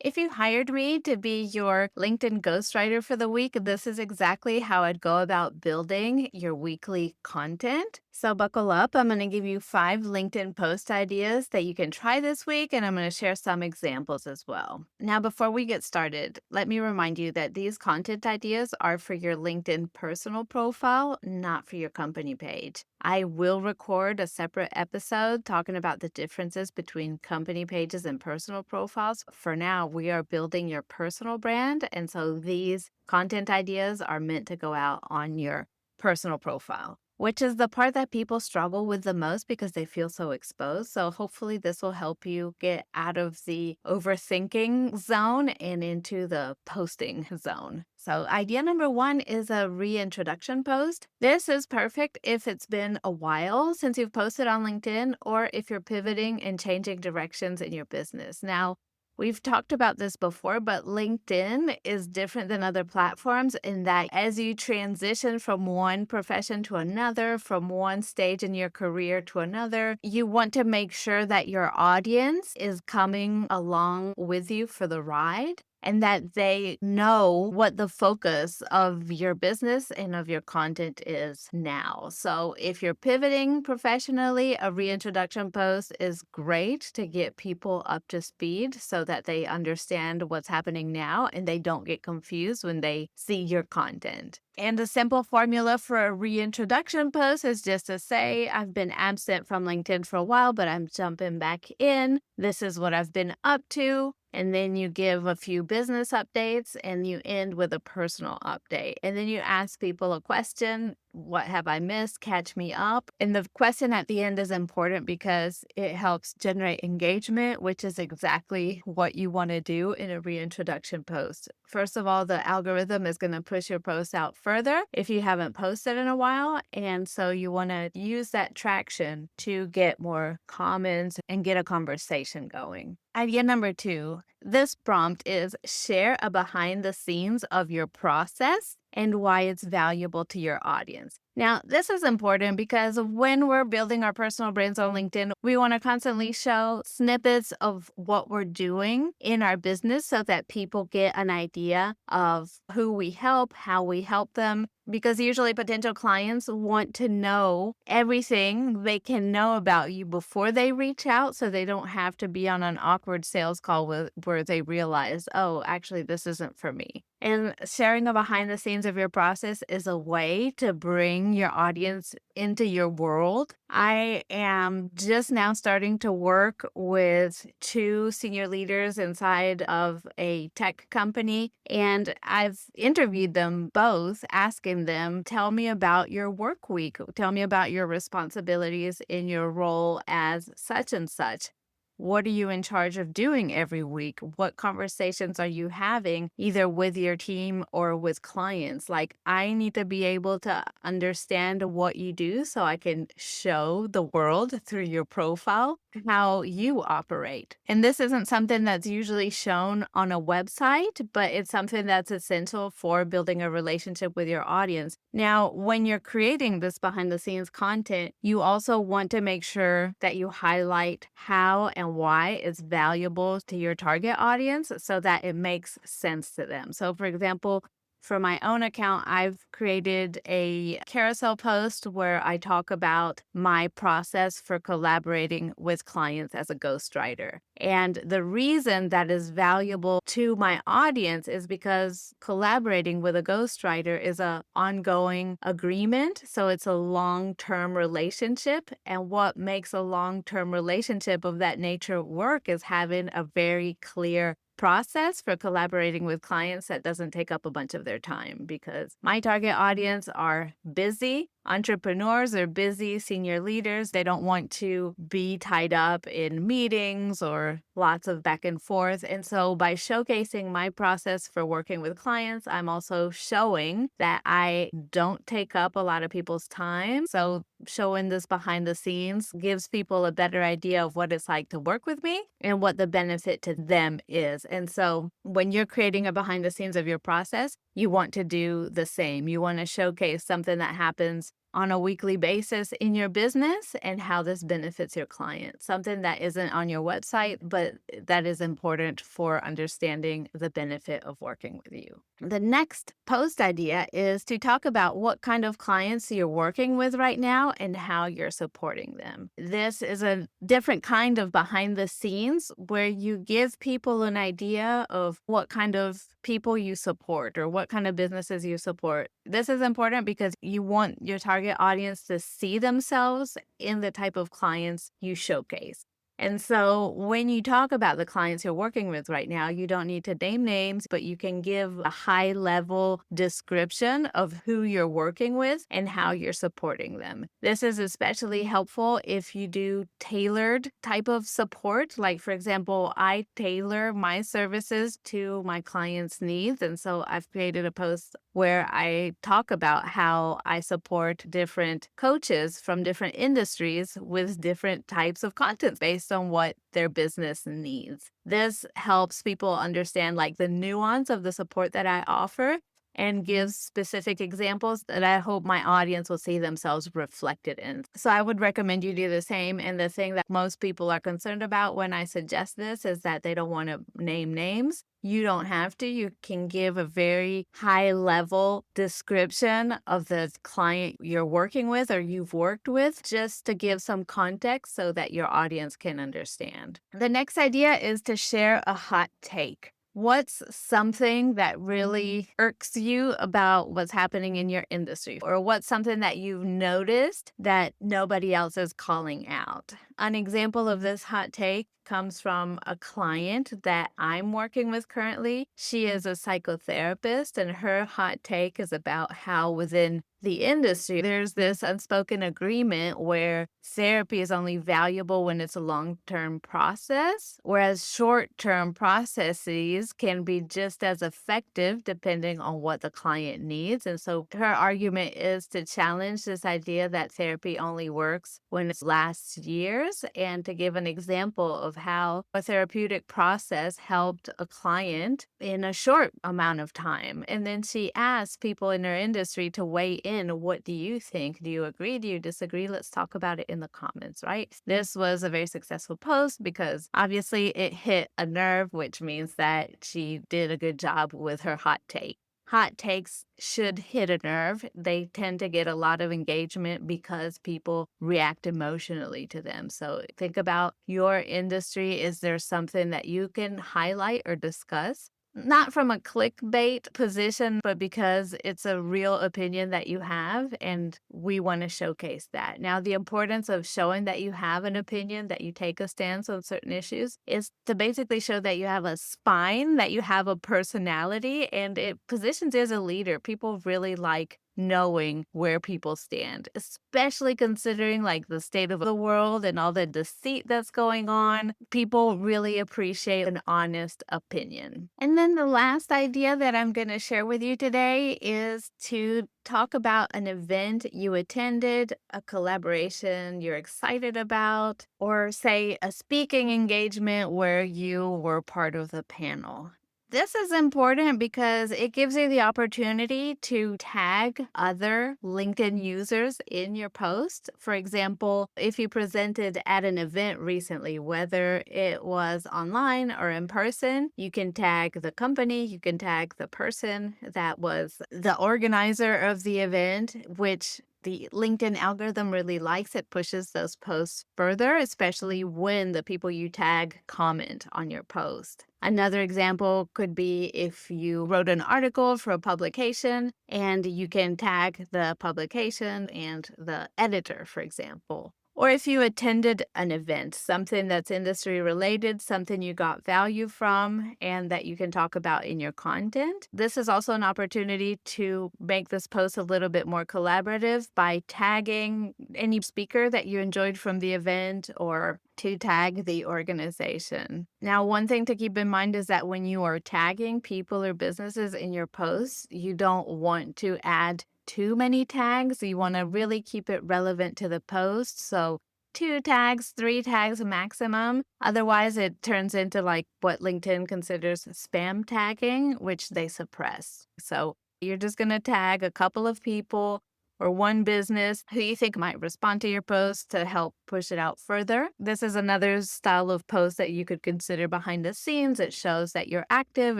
If you hired me to be your LinkedIn ghostwriter for the week, this is exactly how I'd go about building your weekly content. So buckle up. I'm going to give you 5 LinkedIn post ideas that you can try this week, and I'm going to share some examples as well. Now, before we get started, let me remind you that these content ideas are for your LinkedIn personal profile, not for your company page. I will record a separate episode talking about the differences between company pages and personal profiles. For now, we are building your personal brand. And so these content ideas are meant to go out on your personal profile, which is the part that people struggle with the most because they feel so exposed. So hopefully this will help you get out of the overthinking zone and into the posting zone. So idea number 1 is a reintroduction post. This is perfect if it's been a while since you've posted on LinkedIn or if you're pivoting and changing directions in your business. Now, we've talked about this before, but LinkedIn is different than other platforms in that as you transition from one profession to another, from one stage in your career to another, you want to make sure that your audience is coming along with you for the ride and that they know what the focus of your business and of your content is now. So if you're pivoting professionally, a reintroduction post is great to get people up to speed so that they understand what's happening now and they don't get confused when they see your content. And the simple formula for a reintroduction post is just to say, I've been absent from LinkedIn for a while, but I'm jumping back in. This is what I've been up to. And then you give a few business updates and you end with a personal update. And then you ask people a question. What have I missed? Catch me up. And the question at the end is important because it helps generate engagement, which is exactly what you want to do in a reintroduction post. First of all, the algorithm is going to push your post out further if you haven't posted in a while. And so you want to use that traction to get more comments and get a conversation going. Idea number 2, this prompt is share a behind the scenes of your process and why it's valuable to your audience. Now, this is important because when we're building our personal brands on LinkedIn, we want to constantly show snippets of what we're doing in our business so that people get an idea of who we help, how we help them, because usually potential clients want to know everything they can know about you before they reach out so they don't have to be on an awkward sales call where they realize, oh, actually, this isn't for me. And sharing a behind the scenes of your process is a way to bring your audience into your world. I am just now starting to work with 2 senior leaders inside of a tech company, and I've interviewed them both, asking them, tell me about your work week. Tell me about your responsibilities in your role as such and such. What are you in charge of doing every week? What conversations are you having either with your team or with clients? Like, I need to be able to understand what you do so I can show the world through your profile how you operate. And this isn't something that's usually shown on a website, but it's something that's essential for building a relationship with your audience. Now, when you're creating this behind the scenes content, you also want to make sure that you highlight how and why it's valuable to your target audience so that it makes sense to them. So, for example, for my own account, I've created a carousel post where I talk about my process for collaborating with clients as a ghostwriter. And the reason that is valuable to my audience is because collaborating with a ghostwriter is an ongoing agreement. So it's a long-term relationship. And what makes a long-term relationship of that nature work is having a very clear process for collaborating with clients that doesn't take up a bunch of their time, because my target audience are busy entrepreneurs or busy senior leaders. They don't want to be tied up in meetings or lots of back and forth. And so by showcasing my process for working with clients, I'm also showing that I don't take up a lot of people's time. So showing this behind the scenes gives people a better idea of what it's like to work with me and what the benefit to them is. And so when you're creating a behind the scenes of your process, you want to do the same. You want to showcase something that happens on a weekly basis in your business and how this benefits your client. Something that isn't on your website, but that is important for understanding the benefit of working with you. The next post idea is to talk about what kind of clients you're working with right now and how you're supporting them. This is a different kind of behind the scenes where you give people an idea of what kind of people you support or what kind of businesses you support. This is important because you want your target audience to see themselves in the type of clients you showcase. And so when you talk about the clients you're working with right now, you don't need to name names, but you can give a high level description of who you're working with and how you're supporting them. This is especially helpful if you do tailored type of support. Like, for example, I tailor my services to my clients' needs. And so I've created a post where I talk about how I support different coaches from different industries with different types of content based on what their business needs. This helps people understand like the nuance of the support that I offer and gives specific examples that I hope my audience will see themselves reflected in. So I would recommend you do the same. And the thing that most people are concerned about when I suggest this is that they don't want to name names. You don't have to. You can give a very high level description of the client you're working with or you've worked with, just to give some context so that your audience can understand. The next idea is to share a hot take. What's something that really irks you about what's happening in your industry? Or what's something that you've noticed that nobody else is calling out? An example of this hot take comes from a client that I'm working with currently. She is a psychotherapist, and her hot take is about how within the industry, there's this unspoken agreement where therapy is only valuable when it's a long-term process, whereas short-term processes can be just as effective depending on what the client needs. And so her argument is to challenge this idea that therapy only works when it lasts years, and to give an example of how a therapeutic process helped a client in a short amount of time. And then she asked people in her industry to weigh in. What do you think? Do you agree? Do you disagree? Let's talk about it in the comments, right? This was a very successful post because obviously it hit a nerve, which means that she did a good job with her hot take. Hot takes should hit a nerve. They tend to get a lot of engagement because people react emotionally to them. So think about your industry. Is there something that you can highlight or discuss? Not from a clickbait position, but because it's a real opinion that you have, and we want to showcase that. Now, the importance of showing that you have an opinion, that you take a stance on certain issues, is to basically show that you have a spine, that you have a personality, and it positions you as a leader. People really like knowing where people stand, especially considering like the state of the world and all the deceit that's going on. People really appreciate an honest opinion. And then the last idea that I'm going to share with you today is to talk about an event you attended, a collaboration you're excited about, or say a speaking engagement where you were part of the panel. This is important because it gives you the opportunity to tag other LinkedIn users in your post. For example, if you presented at an event recently, whether it was online or in person, you can tag the company, you can tag the person that was the organizer of the event, which the LinkedIn algorithm really likes. It pushes those posts further, especially when the people you tag comment on your post. Another example could be if you wrote an article for a publication and you can tag the publication and the editor, for example. Or if you attended an event, something that's industry related, something you got value from, and that you can talk about in your content. This is also an opportunity to make this post a little bit more collaborative by tagging any speaker that you enjoyed from the event, or to tag the organization. Now, one thing to keep in mind is that when you are tagging people or businesses in your posts, you don't want to add too many tags. You want to really keep it relevant to the post. So 2 tags, 3 tags maximum. Otherwise, it turns into like what LinkedIn considers spam tagging, which they suppress. So you're just going to tag a couple of people, or one business who you think might respond to your post to help push it out further. This is another style of post that you could consider behind the scenes. It shows that you're active,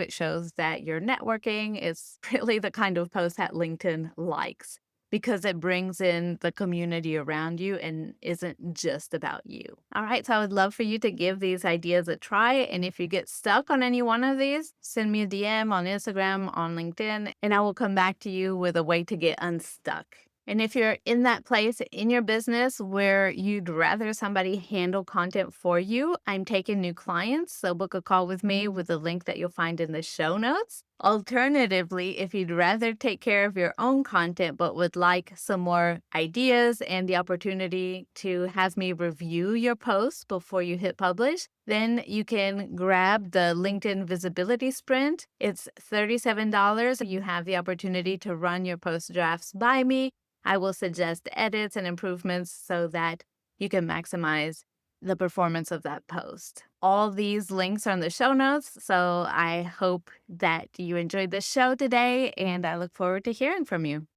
it shows that you're networking. It's really the kind of post that LinkedIn likes because it brings in the community around you and isn't just about you. All right, so I would love for you to give these ideas a try. And if you get stuck on any one of these, send me a DM on Instagram, on LinkedIn, and I will come back to you with a way to get unstuck. And if you're in that place in your business where you'd rather somebody handle content for you, I'm taking new clients. So book a call with me with the link that you'll find in the show notes. Alternatively, if you'd rather take care of your own content but would like some more ideas and the opportunity to have me review your posts before you hit publish, then you can grab the LinkedIn Visibility Sprint. It's $37. You have the opportunity to run your post drafts by me. I will suggest edits and improvements so that you can maximize the performance of that post. All these links are in the show notes, so I hope that you enjoyed the show today, and I look forward to hearing from you.